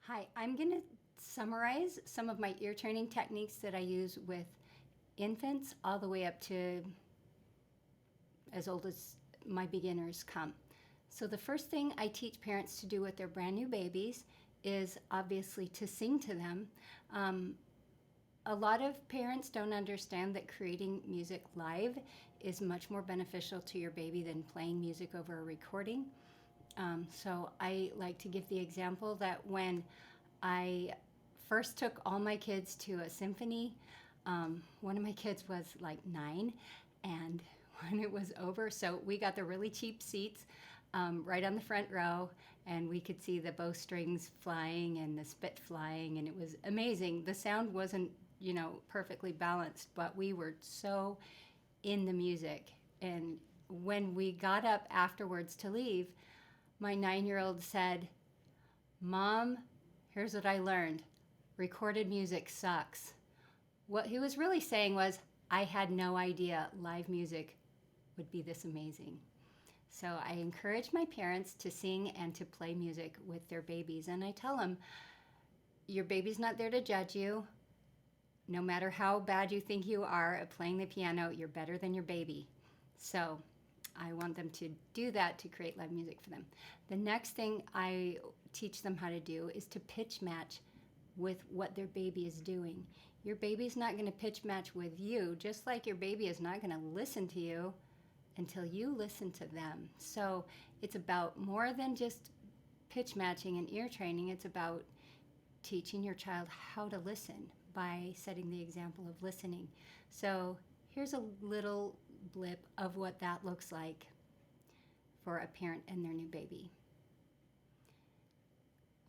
Hi, I'm going to summarize some of my ear training techniques that I use with infants all the way up to as old as my beginners come. So, the first thing I teach parents to do with their brand new babies is obviously to sing to them. A lot of parents don't understand that creating music live is much more beneficial to your baby than playing music over a recording. So I like to give the example that when I first took all my kids to a symphony, one of my kids was like 9, and when it was over, so we got the really cheap seats right on the front row, and we could see the bowstrings flying and the spit flying, and it was amazing. The sound wasn't, perfectly balanced, but we were so in the music. And when we got up afterwards to leave, my 9-year-old said, "Mom, here's what I learned. Recorded music sucks." What he was really saying was, I had no idea live music would be this amazing. So I encourage my parents to sing and to play music with their babies. And I tell them, your baby's not there to judge you. No matter how bad you think you are at playing the piano, you're better than your baby. So I want them to do that to create live music for them. The next thing I teach them how to do is to pitch match with what their baby is doing. Your baby's not going to pitch match with you, just like your baby is not going to listen to you until you listen to them. So it's about more than just pitch matching and ear training. It's about teaching your child how to listen by setting the example of listening. So here's a little blip of what that looks like for a parent and their new baby.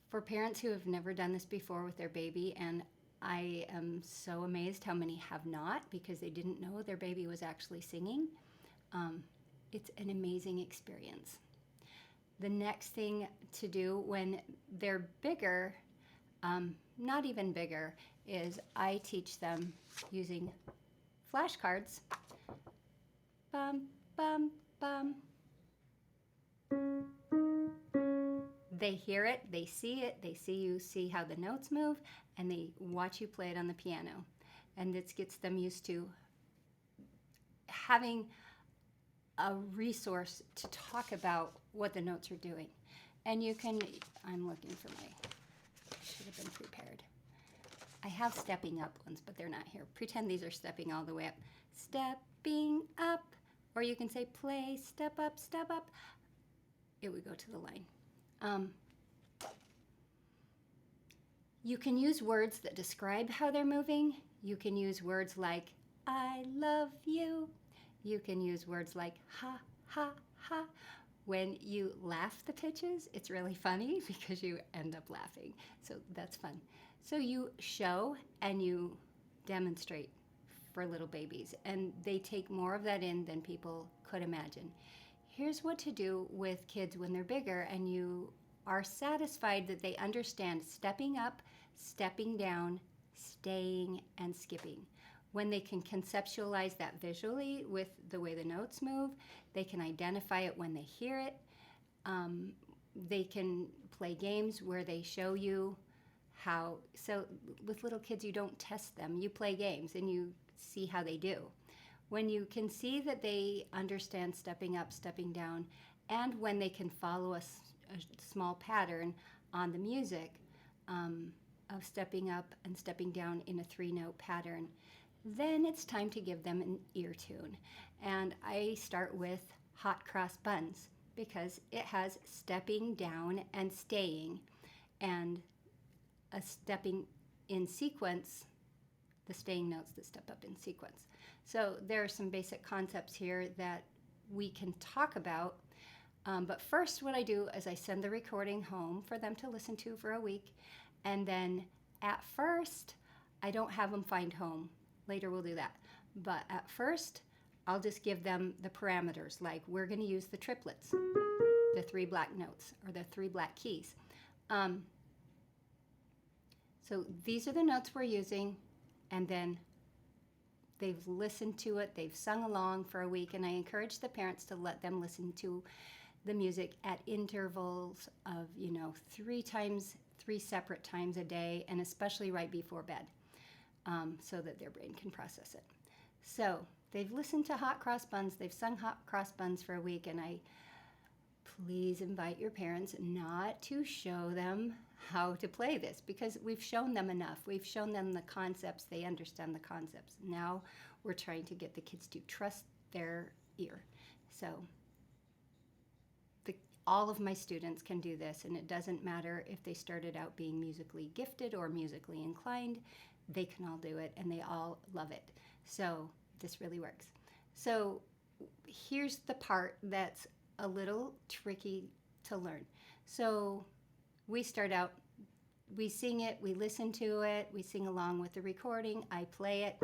For parents who have never done this before with their baby, and I am so amazed how many have not because they didn't know their baby was actually singing, it's an amazing experience. The next thing to do when they're bigger, not even bigger, is I teach them using flashcards. Bum, bum, bum. They hear it, they see you see how the notes move, and they watch you play it on the piano. And this gets them used to having a resource to talk about what the notes are doing. And you can, I'm looking for my, I should have been prepared. I have stepping up ones, but they're not here. Pretend these are stepping all the way up. Stepping up. Or you can say play, step up, step up. It would go to the line. You can use words that describe how they're moving. You can use words like, I love you. You can use words like, ha, ha, ha. When you laugh the pitches, it's really funny because you end up laughing. So that's fun. So you show and you demonstrate for little babies, and they take more of that in than people could imagine. Here's what to do with kids when they're bigger and you are satisfied that they understand stepping up, stepping down, staying, and skipping. When they can conceptualize that visually with the way the notes move, they can identify it when they hear it. They can play games where they show you how. So with little kids, you don't test them. You play games and you see how they do. When you can see that they understand stepping up, stepping down, and when they can follow a small pattern on the music of stepping up and stepping down in a 3-note pattern, then it's time to give them an ear tune. And I start with Hot Cross Buns because it has stepping down and staying and a stepping in sequence, the staying notes that step up in sequence. So there are some basic concepts here that we can talk about. But first, what I do is I send the recording home for them to listen to for a week. And then at first, I don't have them find home. Later, we'll do that. But at first, I'll just give them the parameters, like we're going to use the triplets, the 3 black notes, or the 3 black keys. So these are the notes we're using, and then they've listened to it, they've sung along for a week, and I encourage the parents to let them listen to the music at intervals of, 3 times 3 separate times a day, and especially right before bed, so that their brain can process it. So they've listened to Hot Cross Buns, they've sung Hot Cross Buns for a week, and please invite your parents not to show them how to play this, because we've shown them enough. We've shown them the concepts, they understand the concepts. Now we're trying to get the kids to trust their ear. So all of my students can do this, and it doesn't matter if they started out being musically gifted or musically inclined. They can all do it, and they all love it. So this really works. So here's the part that's a little tricky to learn. So we start out, we sing it, we listen to it, we sing along with the recording, I play it.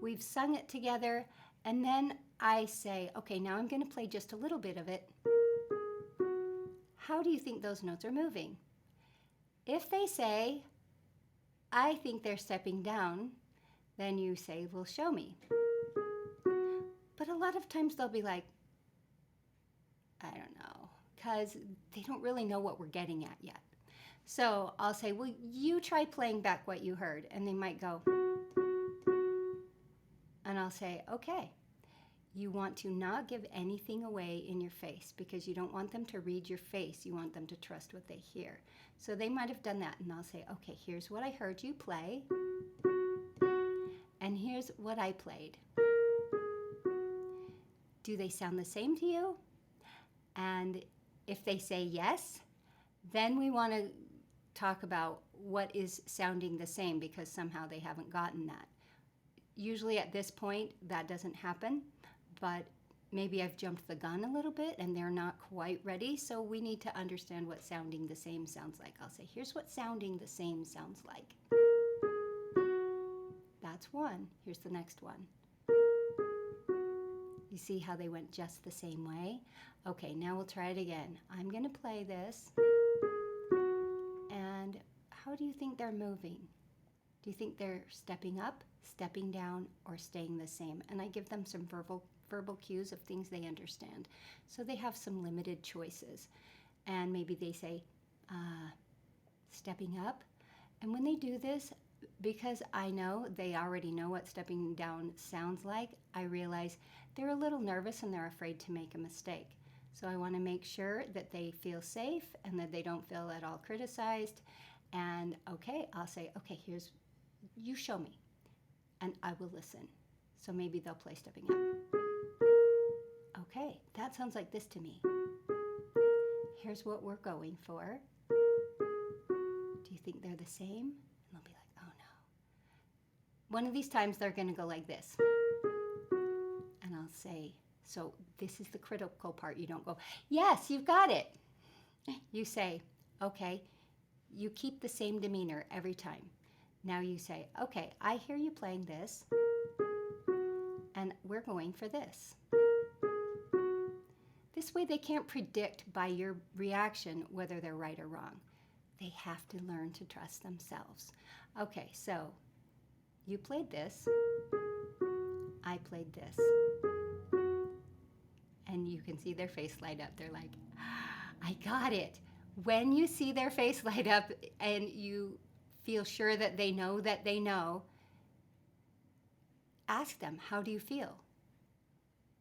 We've sung it together, and then I say, okay, now I'm going to play just a little bit of it. How do you think those notes are moving? If they say, I think they're stepping down, then you say, well, show me. But a lot of times they'll be like, I don't know, because they don't really know what we're getting at yet. So I'll say, well, you try playing back what you heard, and they might go, and I'll say, okay, you want to not give anything away in your face, because you don't want them to read your face. You want them to trust what they hear. So they might have done that, and I'll say, okay, here's what I heard you play, and here's what I played. Do they sound the same to you? And if they say yes, then we want to talk about what is sounding the same, because somehow they haven't gotten that. Usually at this point, that doesn't happen, but maybe I've jumped the gun a little bit and they're not quite ready, so we need to understand what sounding the same sounds like. I'll say, here's what sounding the same sounds like. That's one. Here's the next one. You see how they went just the same way? Okay, now we'll try it again. I'm going to play this, and how do you think they're moving? Do you think they're stepping up, stepping down, or staying the same? And I give them some verbal cues of things they understand. So they have some limited choices. And maybe they say, stepping up. And when they do this, because I know they already know what stepping down sounds like, I realize they're a little nervous and they're afraid to make a mistake. So I want to make sure that they feel safe and that they don't feel at all criticized. And okay, I'll say, okay, you show me, and I will listen. So maybe they'll play stepping up. Okay, that sounds like this to me. Here's what we're going for. Do you think they're the same? And they'll be like, oh no. One of these times they're going to go like this. And I'll say, so this is the critical part. You don't go, yes, you've got it. You say, okay, you keep the same demeanor every time. Now you say, okay, I hear you playing this, and we're going for this. This way they can't predict by your reaction whether they're right or wrong. They have to learn to trust themselves. Okay, so you played this, I played this. And you can see their face light up. They're like, I got it. When you see their face light up and you feel sure that they know, ask them, how do you feel?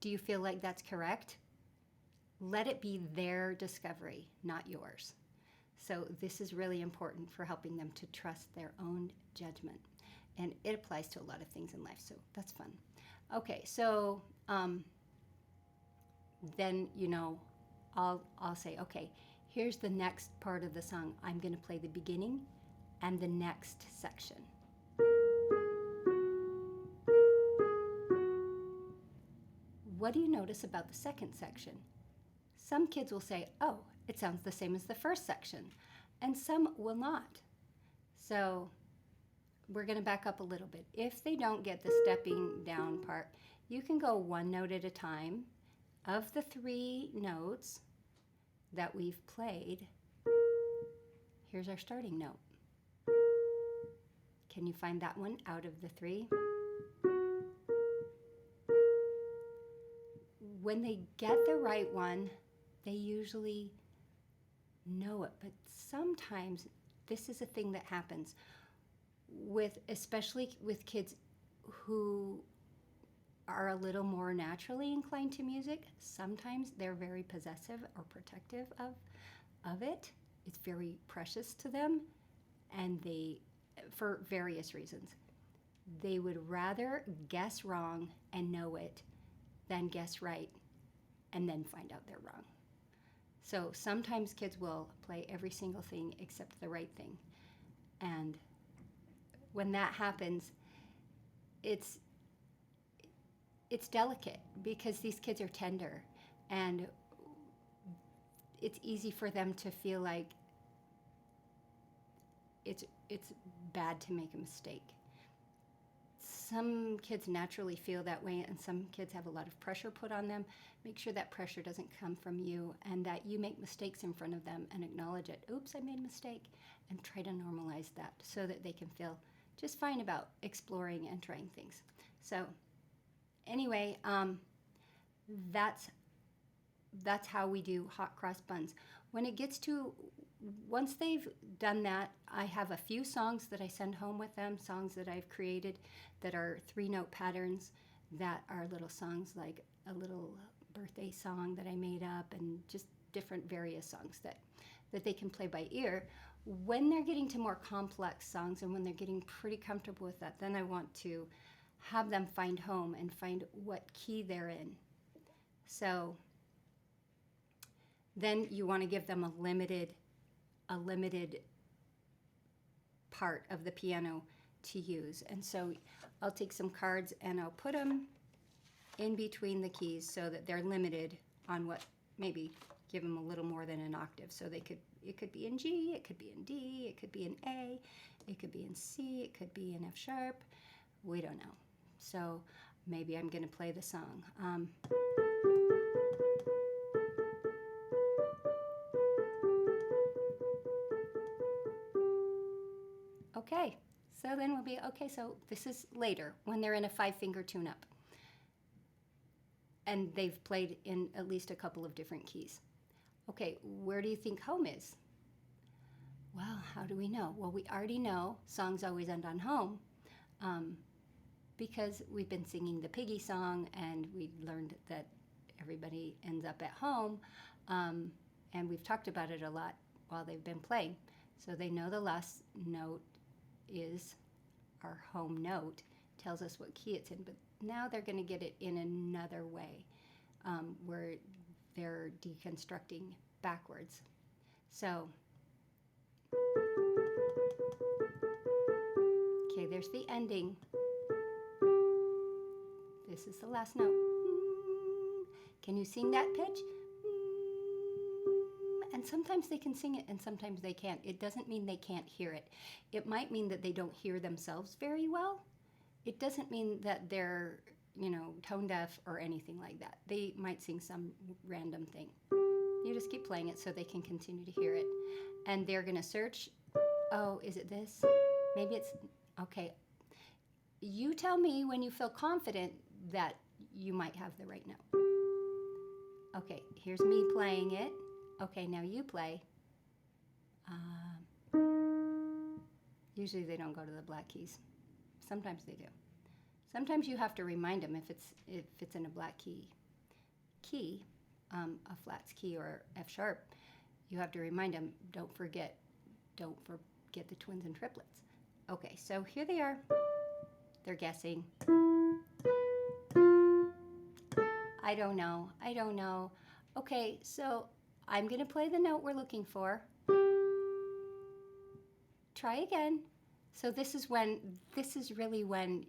Do you feel like that's correct? Let it be their discovery, not yours. So this is really important for helping them to trust their own judgment. And it applies to a lot of things in life, so that's fun. Okay, so then, I'll say, okay, here's the next part of the song. I'm going to play the beginning and the next section. What do you notice about the second section? Some kids will say, oh, it sounds the same as the first section, and some will not. So we're going to back up a little bit. If they don't get the stepping down part, you can go one note at a time. Of the 3 notes that we've played, here's our starting note. Can you find that one out of the 3? when they get the right one, they usually know it. But sometimes this is a thing that happens with, especially with kids who are a little more naturally inclined to music. Sometimes they're very possessive or protective of it. It's very precious to them, and they, for various reasons, they would rather guess wrong and know it than guess right and then find out they're wrong. So sometimes kids will play every single thing except the right thing. And when that happens, it's delicate because these kids are tender, and it's easy for them to feel like it's bad to make a mistake. Some kids naturally feel that way, and some kids have a lot of pressure put on them. Make sure that pressure doesn't come from you, and that you make mistakes in front of them and acknowledge it. Oops, I made a mistake, and try to normalize that so that they can feel just fine about exploring and trying things. So anyway, that's how we do hot cross buns. When it gets to, once they've done that, I have a few songs that I send home with them, songs that I've created that are 3-note patterns, that are little songs, like a little birthday song that I made up, and just different various songs that they can play by ear. When they're getting to more complex songs and when they're getting pretty comfortable with that, then I want to have them find home and find what key they're in. So then you want to give them a limited part of the piano to use. And so I'll take some cards and I'll put them in between the keys so that they're limited on what, maybe give them a little more than an octave. So it could be in G, it could be in D, it could be in A, it could be in C, it could be in F sharp. We don't know. So maybe I'm going to play the song. Okay, so then we'll be, okay, so this is later when they're in a 5-finger tune-up. And they've played in at least a couple of different keys. Okay, where do you think home is? Well, how do we know? Well, we already know songs always end on home, because we've been singing the Piggy song, and we learned that everybody ends up at home, and we've talked about it a lot while they've been playing. So they know the last note is our home note, tells us what key it's in, but now they're going to get it in another way, where they're deconstructing backwards. So, okay, there's the ending. This is the last note. Can you sing that pitch? And sometimes they can sing it and sometimes they can't. It doesn't mean they can't hear it. It might mean that they don't hear themselves very well. It doesn't mean that they're, tone deaf or anything like that. They might sing some random thing. You just keep playing it so they can continue to hear it. And they're going to search. Oh, is it this? Maybe it's, okay. You tell me when you feel confident that you might have the right note. Okay, here's me playing it. Okay, now you play. Usually they don't go to the black keys. Sometimes they do. Sometimes you have to remind them if it's in a black key, a flats key or F sharp. You have to remind them, don't forget the twins and triplets. Okay, so here they are. They're guessing. I don't know. Okay, so I'm going to play the note we're looking for. Try again. So this is really when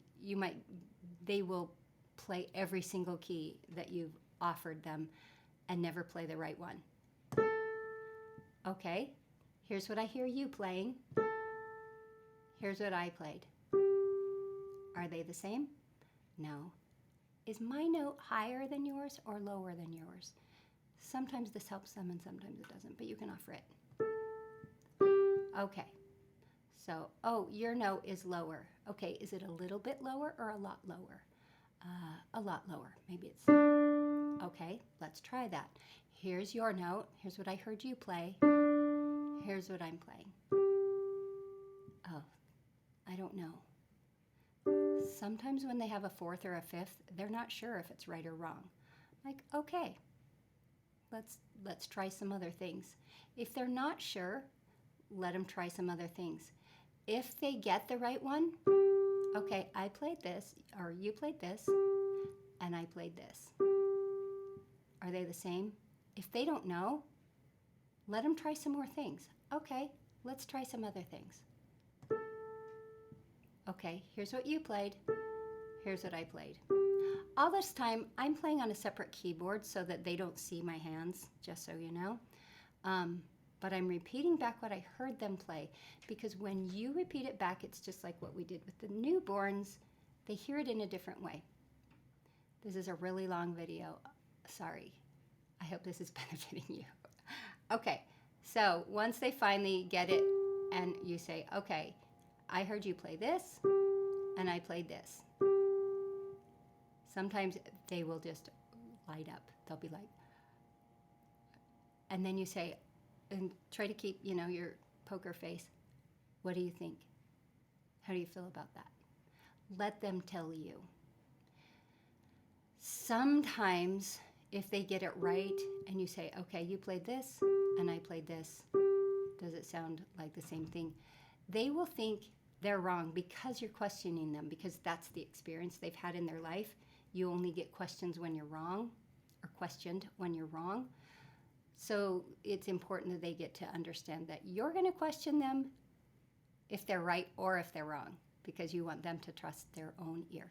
they will play every single key that you've offered them and never play the right one. Okay, here's what I hear you playing. Here's what I played. Are they the same? No. Is my note higher than yours or lower than yours? Sometimes this helps them and sometimes it doesn't, but you can offer it. Okay. So, your note is lower. Okay, is it a little bit lower or a lot lower? A lot lower. Maybe it's, okay. Okay, let's try that. Here's your note. Here's what I heard you play. Here's what I'm playing. Oh, I don't know. Sometimes when they have a fourth or a fifth, they're not sure if it's right or wrong. Like, okay, let's try some other things. If they're not sure, let them try some other things. If they get the right one, okay, I played this, or you played this, and I played this. Are they the same? If they don't know, let them try some more things. Okay, let's try some other things. Okay, here's what you played. Here's what I played. All this time, I'm playing on a separate keyboard so that they don't see my hands, just so you know. But I'm repeating back what I heard them play, because when you repeat it back, it's just like what we did with the newborns. They hear it in a different way. This is a really long video. Sorry. I hope this is benefiting you. Okay, so once they finally get it and you say, okay, I heard you play this and I played this. Sometimes they will just light up. They'll be like, and then you say, and try to keep, your poker face. What do you think? How do you feel about that? Let them tell you. Sometimes if they get it right and you say, okay, you played this and I played this, does it sound like the same thing? They will think they're wrong because you're questioning them, because that's the experience they've had in their life. You only get questions when you're wrong, or questioned when you're wrong. So it's important that they get to understand that you're going to question them if they're right or if they're wrong, because you want them to trust their own ear.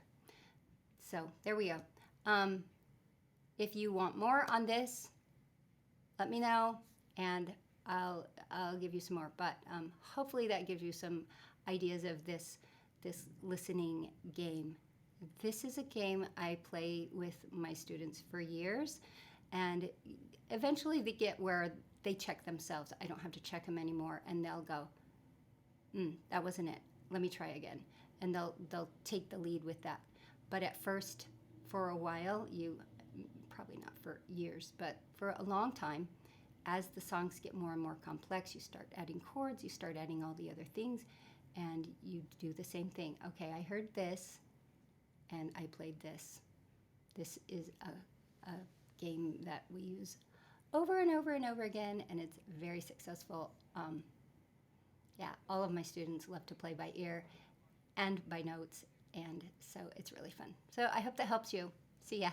So there we go. If you want more on this, let me know, and I'll give you some more. But hopefully that gives you some ideas of this listening game. This is a game I play with my students for years, and eventually they get where they check themselves. I don't have to check them anymore, and they'll go, that wasn't it. Let me try again. And they'll take the lead with that. But at first, for a while, probably not for years, but for a long time, as the songs get more and more complex, you start adding chords, you start adding all the other things, and you do the same thing. Okay, I heard this, and I played this. This is a game that we use over and over and over again, and it's very successful. All of my students love to play by ear and by notes, and so it's really fun. So I hope that helps you. See ya.